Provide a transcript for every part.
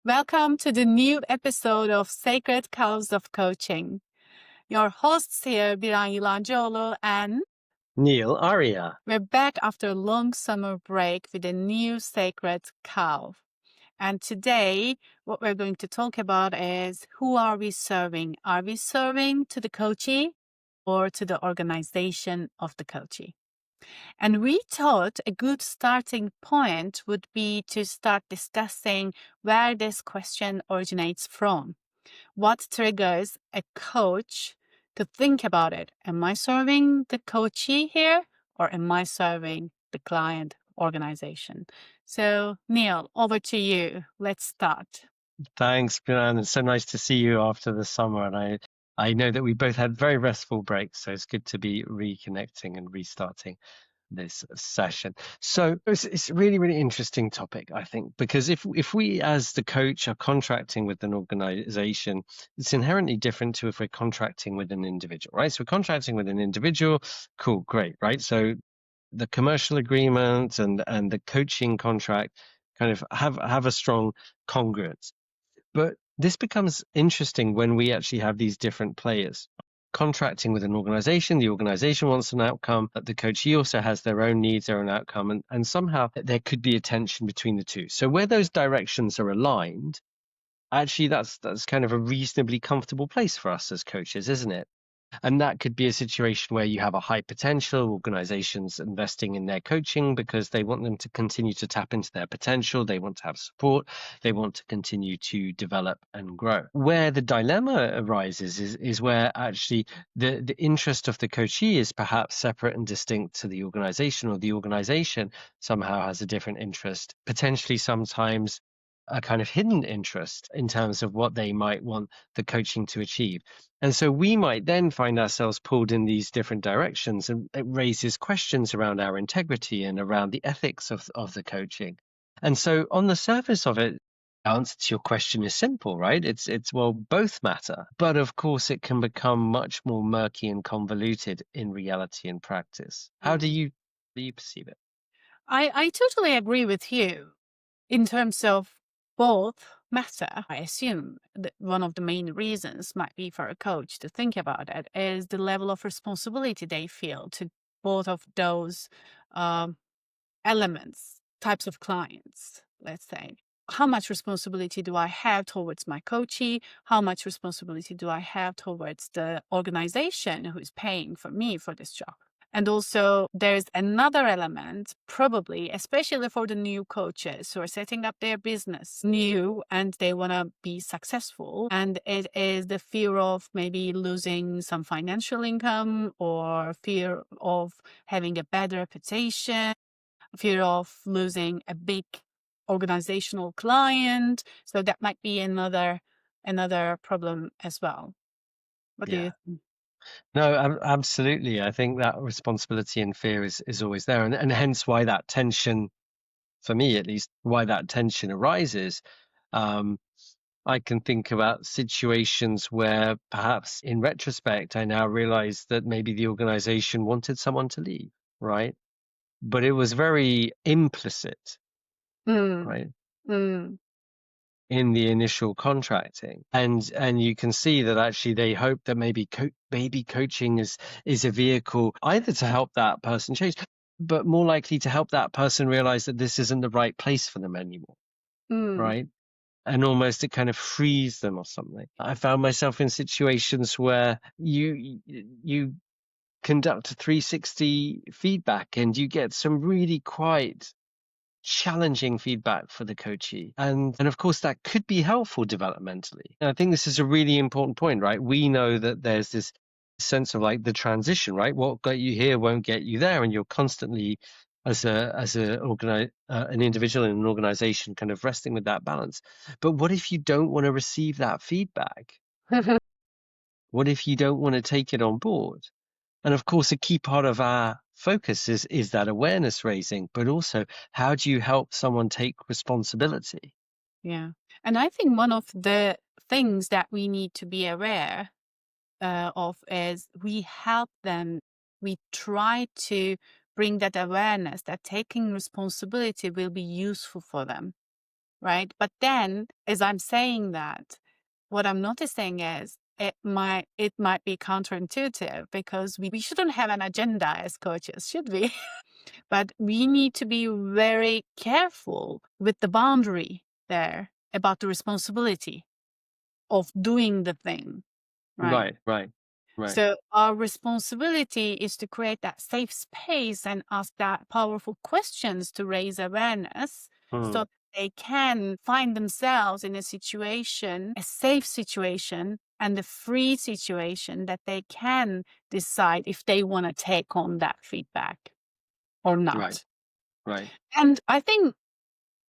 Welcome to the new episode of Sacred Cows of Coaching. Your hosts here, Biran, Yilancioglu, and Neel, Arya. we're back after a long summer break with a new sacred cow. And today, what we're going to talk about is who are we serving? Are we serving to the coachee or to the organization of the coachee? And we thought a good starting point would be to start discussing where this question originates from. What triggers a coach to think about it? Am I serving the coachee here or am I serving the client organization? So, Neel, over to you. Let's start. Thanks, Biran. It's so nice to see you after the summer. And I know that we both had very restful breaks, so it's good to be reconnecting and restarting this session. So it's a really, really interesting topic, I think, because if we as the coach are contracting with an organization, it's inherently different to if we're contracting with an individual, right? So we're contracting with an individual, cool, great, right? So the commercial agreement and the coaching contract kind of have a strong congruence. But this becomes interesting when we actually have these different players contracting with an organization. The organization wants an outcome, but the coachee also has their own needs, their own outcome, and somehow there could be a tension between the two. So where those directions are aligned, actually that's kind of a reasonably comfortable place for us as coaches, isn't it? And that could be a situation where you have a high potential organizations investing in their coaching because they want them to continue to tap into their potential. They want to have support. They want to continue to develop and grow. Where the dilemma arises is where actually the interest of the coachee is perhaps separate and distinct to the organization, or the organization somehow has a different interest, potentially sometimes a kind of hidden interest in terms of what they might want the coaching to achieve. And so we might then find ourselves pulled in these different directions, and it raises questions around our integrity and around the ethics of the coaching. And so on the surface of it, the answer to your question is simple, right? It's well, both matter. But of course, it can become much more murky and convoluted in reality and practice. How do you perceive it? I totally agree with you in terms of both matter. I assume that one of the main reasons might be for a coach to think about it is the level of responsibility they feel to both of those elements, types of clients, let's say. How much responsibility do I have towards my coachee? How much responsibility do I have towards the organization who is paying for me for this job? And also, there's another element, probably, especially for the new coaches who are setting up their business new and they want to be successful. And it is the fear of maybe losing some financial income or fear of having a bad reputation, fear of losing a big organizational client. So that might be another problem as well. What do you Yeah. think? No, absolutely. I think that responsibility and fear is always there. And hence why that tension, for me at least, why that tension arises. Um, I can think about situations where perhaps in retrospect, I now realize that maybe the organization wanted someone to leave, right? But it was very implicit, Mm, right? mm, In the initial contracting, and you can see that actually they hope that maybe coaching is a vehicle either to help that person change, but more likely to help that person realize that this isn't the right place for them anymore, mm, right? And almost it kind of frees them or something. I found myself in situations where you conduct a 360 feedback and you get some really quite challenging feedback for the coachee, and of course that could be helpful developmentally. And I think this is a really important point, right? We know that there's this sense of like the transition, right? What got you here won't get you there, and you're constantly as an individual in an organization kind of wrestling with that balance. But what if you don't want to receive that feedback? What if you don't want to take it on board? And of course, a key part of our focus is that awareness raising, but also how do you help someone take responsibility? yeah. And I think one of the things that we need to be aware of is we help them, we try to bring that awareness that taking responsibility will be useful for them, right? But then, as I'm saying that, what I'm noticing is it might be counterintuitive because we shouldn't have an agenda as coaches, should we? But we need to be very careful with the boundary there about the responsibility of doing the thing, right? Right, right, right. So our responsibility is to create that safe space and ask that powerful questions to raise awareness Mm, so they can find themselves in a situation, a safe situation and a free situation that they can decide if they want to take on that feedback or right, not. right, And I think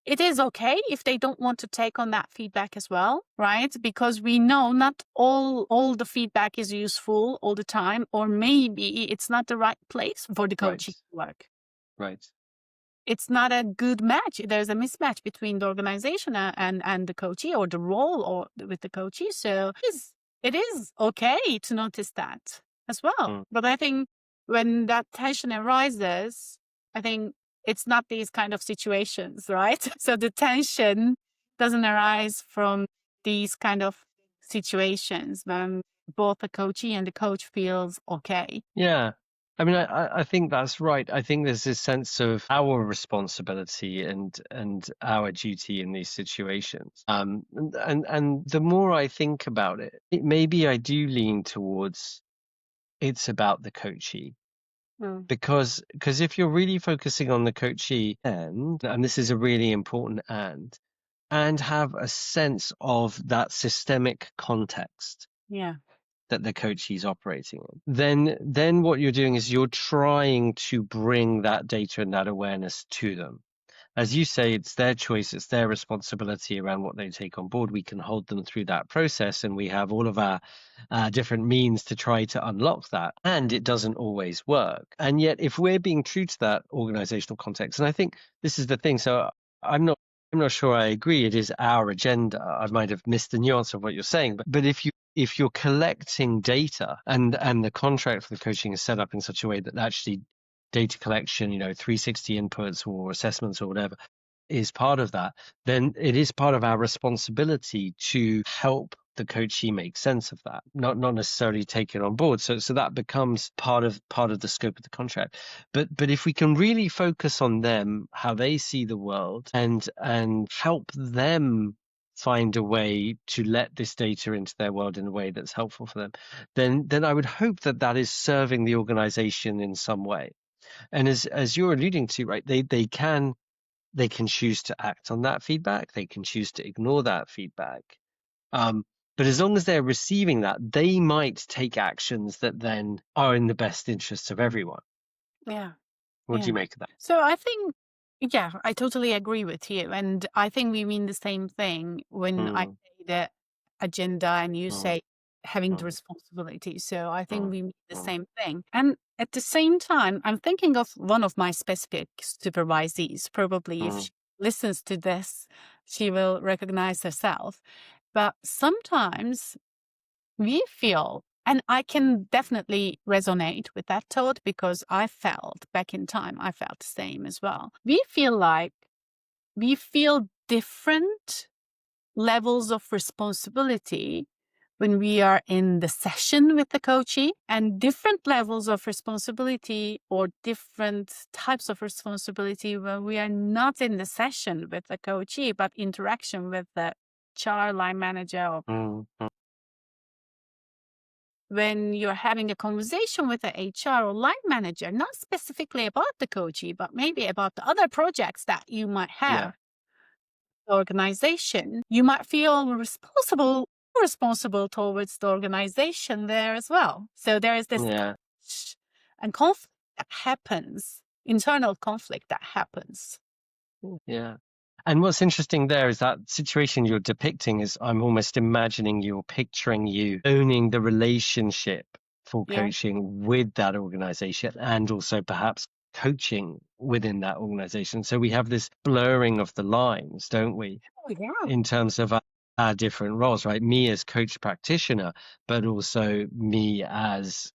it is okay if they don't want to take on that feedback as well, right? Because we know not all the feedback is useful all the time, or maybe it's not the right place for the right, coaching to work. right. It's not a good match. There's a mismatch between the organization and the coachee, or the role or with the coachee. So it is okay to notice that as well. Mm. But I think when that tension arises, I think it's not these kind of situations, right? So the tension doesn't arise from these kind of situations when both the coachee and the coach feels okay. Yeah. I mean, I think that's right. I think there's this sense of our responsibility and our duty in these situations. And the more I think about it, maybe I do lean towards it's about the coachee. Mm. Because if you're really focusing on the coachee and this is a really important and have a sense of that systemic context Yeah. that the coachee is operating in, then what you're doing is you're trying to bring that data and that awareness to them. As you say, it's their choice, it's their responsibility around what they take on board. We can hold them through that process, and we have all of our different means to try to unlock that. And it doesn't always work. And yet, if we're being true to that organizational context, and I think this is the thing, so I'm not. I'm not sure I agree. It is our agenda. I might have missed the nuance of what you're saying, but if you're collecting data and the contract for the coaching is set up in such a way that actually data collection, 360 inputs or assessments or whatever is part of that, then it is part of our responsibility to help the coachee make sense of that, not necessarily take it on board. So that becomes part of the scope of the contract. But if we can really focus on them, how they see the world, and help them find a way to let this data into their world in a way that's helpful for them, then I would hope that that is serving the organization in some way. And as you're alluding to, right, they can choose to act on that feedback. They can choose to ignore that feedback. Um, but as long as they're receiving that, they might take actions that then are in the best interests of everyone. Yeah. What do Yeah. you make of that? So I think, yeah, I totally agree with you. And I think we mean the same thing when I Mm, say the agenda and you mm, say having the mm, responsibility. So I think mm, we mean the mm, same thing. And at the same time, I'm thinking of one of my specific supervisees. Probably if mm, she listens to this, she will recognize herself. But sometimes we feel, and I can definitely resonate with that thought because I felt back in time, I felt the same as well. We feel like we feel different levels of responsibility when we are in the session with the coachee, and different levels of responsibility or different types of responsibility when we are not in the session with the coachee, but interaction with the HR line manager, or mm, mm. when you're having a conversation with the HR or line manager, not specifically about the coachee, but maybe about the other projects that you might Yeah, have, the organization, you might feel responsible towards the organization there as well. So there is this yeah. clash and conflict that happens, internal conflict that happens. Yeah. And what's interesting there is that situation you're depicting is I'm almost imagining you're picturing you owning the relationship for Yeah. coaching with that organization and also perhaps coaching within that organization. So we have this blurring of the lines, don't we, Oh, yeah. in terms of our different roles, right? Me as coach practitioner, but also me as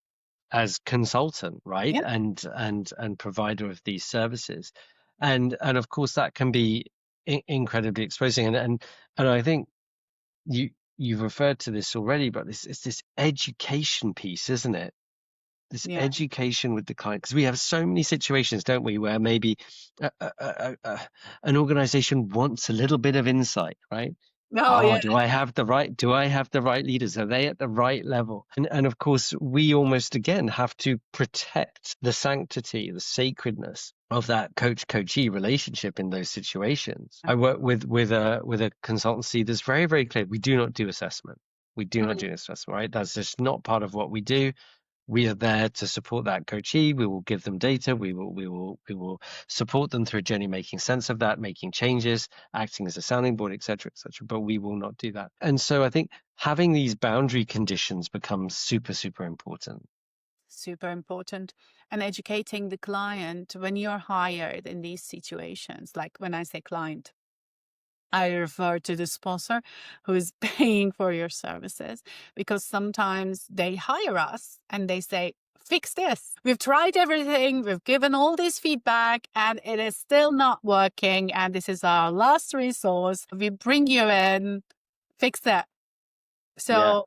consultant, right? Yeah. And provider of these services. And of course that can be incredibly exposing. And I think you've referred to this already, but it's this education piece, isn't it? This Yeah. education with the client, because we have so many situations, don't we, where maybe an organization wants a little bit of insight, right? Oh, Oh, yeah. do I have the right leaders? Are they at the right level? And of course, we almost again have to protect the sanctity, the sacredness of that coachee relationship in those situations. I work with a consultancy that's very, very clear. We do not do assessment. We do not Mm, do assessment, right? That's just not part of what we do. We are there to support that coachee. We will give them data. We will support them through a journey, making sense of that, making changes, acting as a sounding board, etc., etc. But we will not do that. And so I think having these boundary conditions becomes super, super important. super important. And educating the client when you're hired in these situations, like when I say client, I refer to the sponsor who is paying for your services, because sometimes they hire us and they say, fix this. We've tried everything. We've given all this feedback and it is still not working. And this is our last resource. We bring you in, fix it. Yeah, So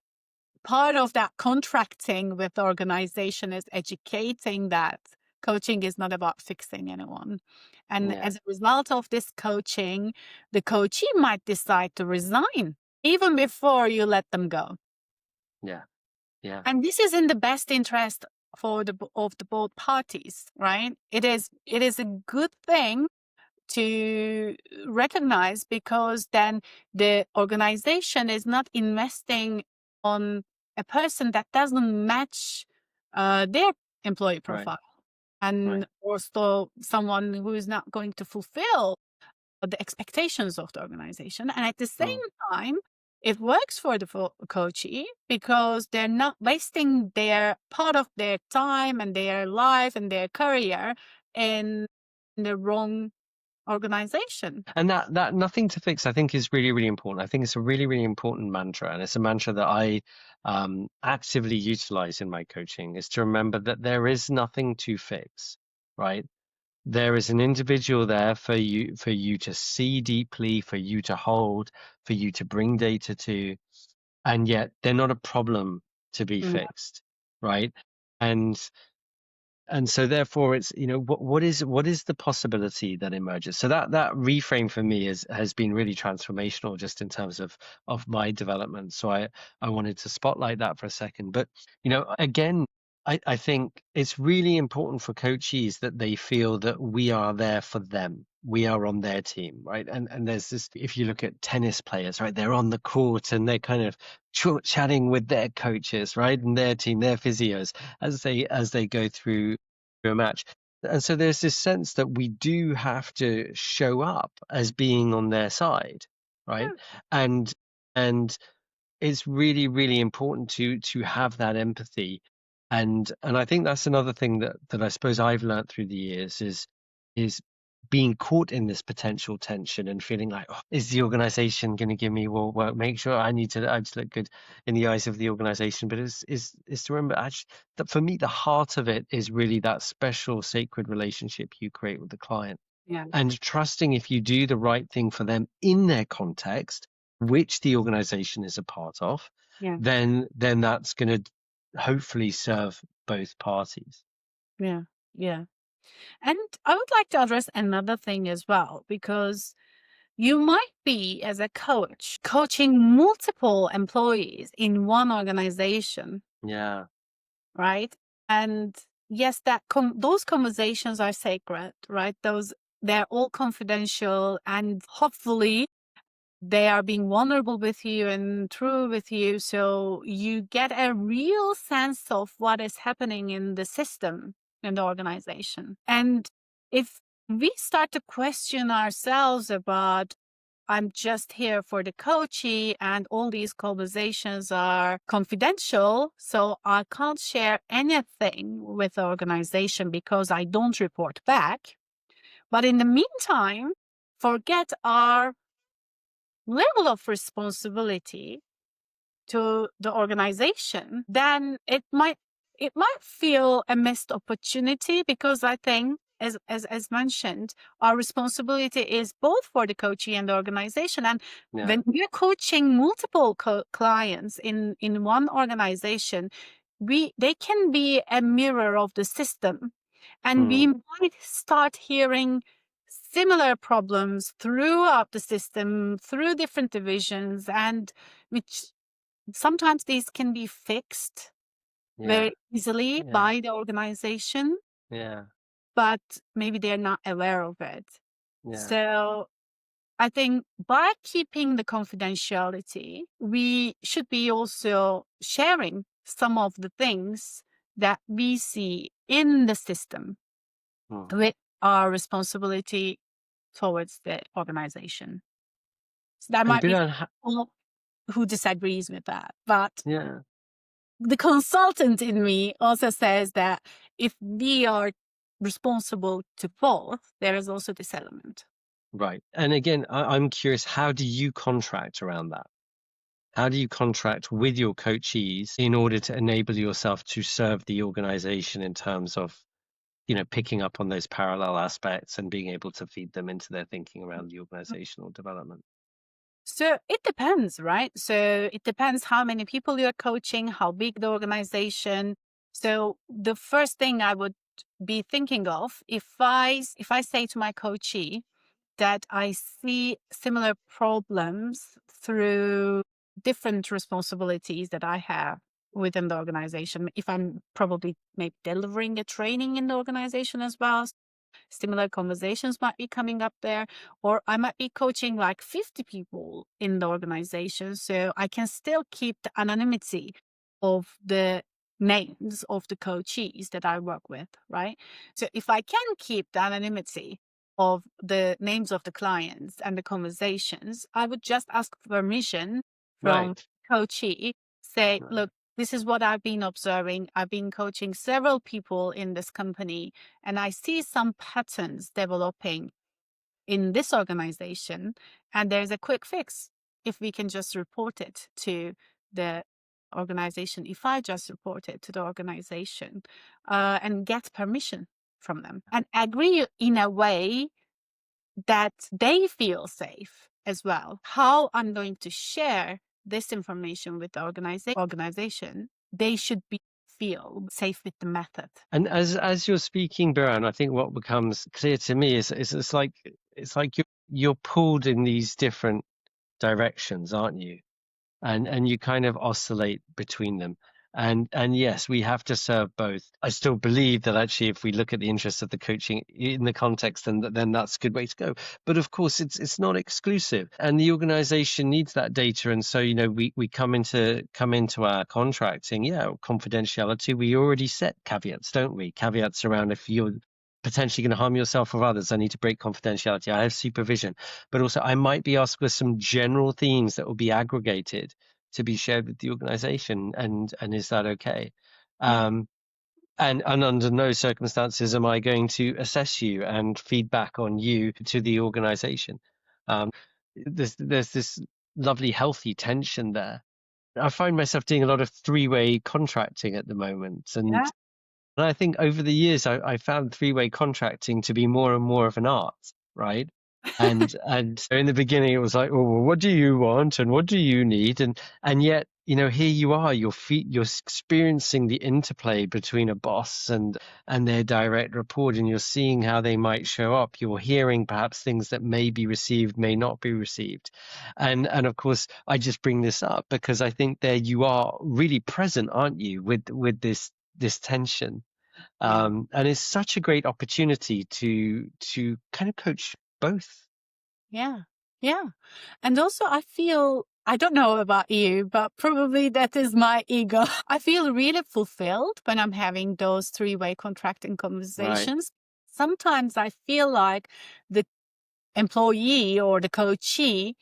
part of that contracting with the organization is educating that coaching is not about fixing anyone. And yeah, as a result of this coaching, the coachee might decide to resign even before you let them go. yeah, yeah, And this is in the best interest for of the both parties, right? It is a good thing to recognize, because then the organization is not investing on a person that doesn't match their employee right, profile, and right. also someone who is not going to fulfill the expectations of the organization. And at the same Mm, time, it works for the coachee because they're not wasting their part of their time and their life and their career in the wrong organization. And that nothing to fix, I think, is really, really important. I think it's a really, really important mantra, and it's a mantra that I actively utilize in my coaching, is to remember that there is nothing to fix, right? There is an individual there for you to see deeply, for you to hold, for you to bring data to, and yet they're not a problem to be Mm, fixed, right? And and so therefore it's, what is the possibility that emerges. So that reframe for me has been really transformational, just in terms of my development. So I wanted to spotlight that for a second. But again, I think it's really important for coaches that they feel that we are there for them, we are on their team, right? And there's this, if you look at tennis players, right, they're on the court and they're kind of chatting with their coaches, right, and their team, their physios, as they go through a match. And so there's this sense that we do have to show up as being on their side, right? yeah, And it's really, really important to have that empathy. And I think that's another thing that I suppose I've learned through the years is being caught in this potential tension and feeling like, oh, is the organization going to give me more work? Make sure I just look good in the eyes of the organization. But is to remember, actually, that for me, the heart of it is really that special sacred relationship you create with the client, yeah, and trusting if you do the right thing for them in their context, which the organization is a part of, yeah, then that's going to hopefully serve both parties. yeah, yeah. And I would like to address another thing as well, because you might be, as a coach, coaching multiple employees in one organization, Yeah, right? And yes, those conversations are sacred, right? They're all confidential, and hopefully they are being vulnerable with you and true with you, so you get a real sense of what is happening in the system, in the organization. And if we start to question ourselves about, I'm just here for the coachee and all these conversations are confidential, so I can't share anything with the organization because I don't report back. But in the meantime, forget our level of responsibility to the organization, then it might feel a missed opportunity, because I think as mentioned, our responsibility is both for the coachee and the organization. And Yeah. when we're coaching multiple clients in one organization, they can be a mirror of the system, and we Mm. might start hearing similar problems throughout the system, through different divisions, and which sometimes these can be fixed Yeah. very easily Yeah. by the organization, Yeah. but maybe they're not aware of it. Yeah. So I think by keeping the confidentiality, we should be also sharing some of the things that we see in the system Mm. with our responsibility towards the organization. So there And might be Biran, people who disagrees with that, but yeah. the consultant in me also says that if we are responsible to both, there is also this element. Right. And again, I'm curious, how do you contract around that? How do you contract with your coachees in order to enable yourself to serve the organization in terms of, picking up on those parallel aspects and being able to feed them into their thinking around the organizational development? So it depends, right? So it depends how many people you're coaching, how big the organization. So the first thing I would be thinking of, if I say to my coachee that I see similar problems through different responsibilities that I have within the organization, if I'm probably maybe delivering a training in the organization as well, similar conversations might be coming up there, or I might be coaching like 50 people in the organization. So I can still keep the anonymity of the names of the coachees that I work with, right? So if I can keep the anonymity of the names of the clients and the conversations, I would just ask permission from Right. coachee, say, Right. look, this is what I've been observing. I've been coaching several people in this company, and I see some patterns developing in this organization, and there's a quick fix if we can just report it to the organization. If I just report it to the organization and get permission from them and agree in a way that they feel safe as well, how I'm going to share this information with the organization, they should be feel safe with the method. And as you're speaking, Biran, I think what becomes clear to me is it's like you're pulled in these different directions, aren't you? And you kind of oscillate between them. And yes, we have to serve both. I still believe that actually, if we look at the interests of the coaching in the context, then that's a good way to go. But of course, it's not exclusive, and the organization needs that data. And so, we come into our contracting, yeah, confidentiality. We already set caveats, don't we? Caveats around if you're potentially going to harm yourself or others, I need to break confidentiality. I have supervision, but also I might be asked for some general themes that will be aggregated to be shared with the organization. And is that okay? Yeah. um and under no circumstances am I going to assess you and feedback on you to the organization. There's this lovely healthy tension there. I find myself doing a lot of three-way contracting at the moment, and I think over the years, I found three-way contracting to be more and more of an art, right? And so in the beginning, it was like, oh, well, what do you want and what do you need? And yet, here you are, you're experiencing the interplay between a boss and their direct report, and you're seeing how they might show up. You're hearing perhaps things that may be received, may not be received. And of course, I just bring this up because I think there you are really present, aren't you, with this tension. Yeah. And it's such a great opportunity to kind of coach both. Yeah. Yeah. And also, I feel, I don't know about you, but probably that is my ego. I feel really fulfilled when I'm having those three-way contracting Right. conversations. Sometimes I feel like the employee or the coachee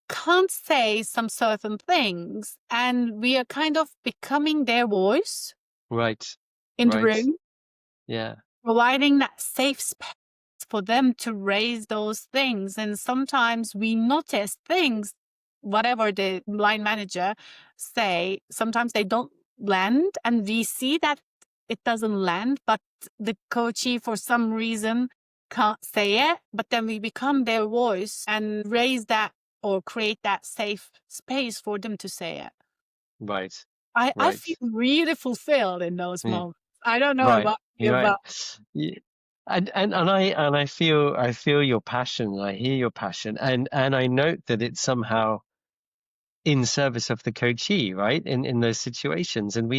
can't say some certain things, and we are kind of becoming their voice Right. in the Right. room, Yeah. providing that safe space for them to raise those things. And sometimes we notice things, whatever the line manager say, sometimes they don't land, and we see that it doesn't land, but the coachee for some reason can't say it, but then we become their voice and raise that or create that safe space for them to say it. Right. I Right. feel really fulfilled in those Yeah. moments. I don't know Right. about You're you, right. but Yeah. I feel your passion. I hear your passion, and I note that it's somehow in service of the coachee, right? In those situations, and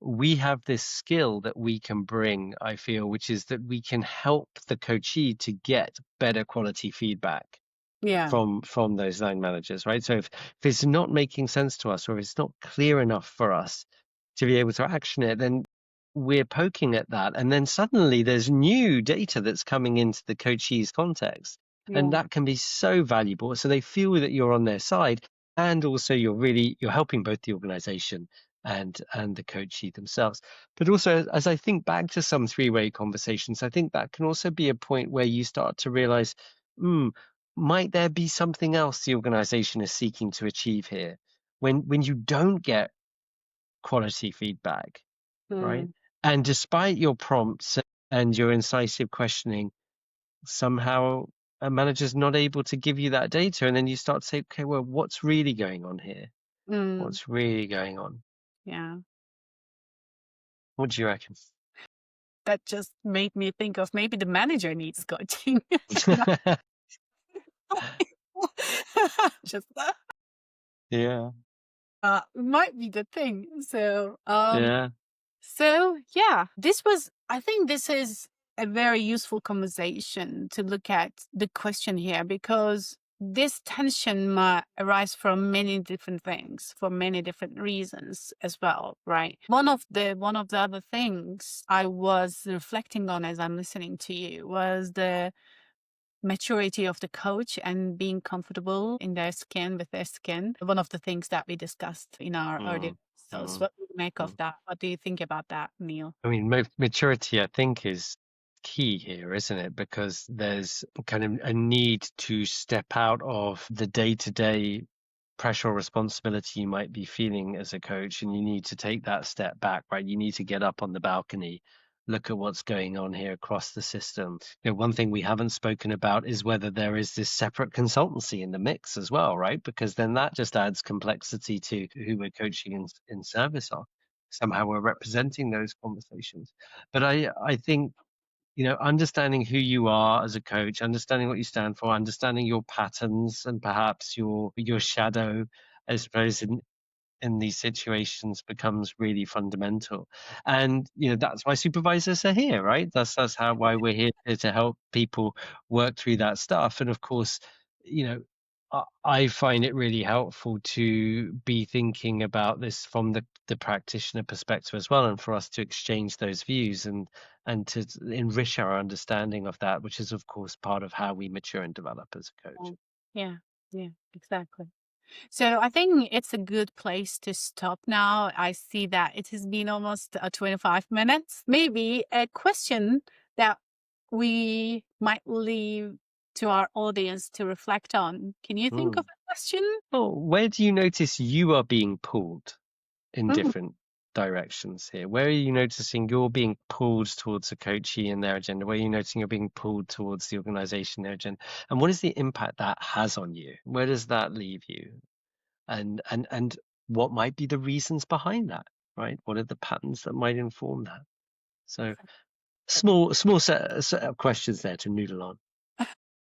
we have this skill that we can bring. I feel, which is that we can help the coachee to get better quality feedback yeah, from those line managers, right? So if it's not making sense to us, or if it's not clear enough for us to be able to action it, then we're poking at that, and then suddenly there's new data that's coming into the coachee's context, and yeah, that can be so valuable. So they feel that you're on their side, and also you're helping both the organization and the coachee themselves. But also, as I think back to some three-way conversations, I think that can also be a point where you start to realize, hmm, might there be something else the organization is seeking to achieve here when you don't get quality feedback, right? mm, And despite your prompts and your incisive questioning, somehow a manager's not able to give you that data. And then you start to say, okay, well, what's really going on here? mm, What's really going on? yeah. What do you reckon? That just made me think of maybe the manager needs coaching. No. Just Yeah, might be the thing. yeah. So yeah, I think this is a very useful conversation to look at the question here because this tension might arise from many different things for many different reasons as well, right? One of the other things I was reflecting on as I'm listening to you was the maturity of the coach and being comfortable in their skin with their skin. One of the things that we discussed in our earlier Mm, episodes. mm, What do you make of mm. that? What do you think about that, Neil? I mean, maturity, I think, is key here, isn't it? Because there's kind of a need to step out of the day-to-day pressure or responsibility you might be feeling as a coach, and you need to take that step back, right? You need to get up on the balcony, look at what's going on here across the system. One thing we haven't spoken about is whether there is this separate consultancy in the mix as well, right? Because then that just adds complexity to who we're coaching in service of. Somehow we're representing those conversations. But I think, understanding who you are as a coach, understanding what you stand for, understanding your patterns and perhaps your shadow, I suppose, in these situations becomes really fundamental. And that's why supervisors are here, right? That's how why we're here to help people work through that stuff. And of course, you know I find it really helpful to be thinking about this from the practitioner perspective as well, and for us to exchange those views and to enrich our understanding of that, which is of course part of how we mature and develop as a coach. Mm. Yeah, yeah, exactly. So I think it's a good place to stop now. I see that it has been almost 25 minutes. Maybe a question that we might leave to our audience to reflect on. Can you think of Mm. a question? Oh, where do you notice you are being pulled in Mm, different directions here? Where are you noticing you're being pulled towards a coachee and their agenda? Where are you noticing you're being pulled towards the organization, their agenda? And what is the impact that has on you? Where does that leave you? And what might be the reasons behind that, right? What are the patterns that might inform that? So small set of questions there to noodle on.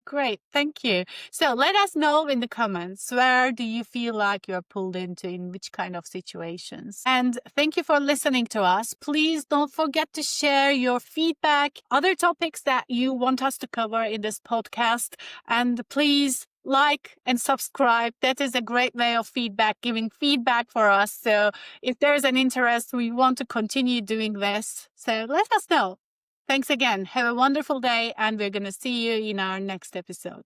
Great, thank you. So let us know in the comments where do you feel like you're pulled into in which kind of situations. And thank you for listening to us. Please don't forget to share your feedback, other topics that you want us to cover in this podcast. And please like and subscribe. That is a great way of giving feedback for us. So if there's an interest, we want to continue doing this. So let us know. Thanks again. Have a wonderful day, and we're going to see you in our next episode.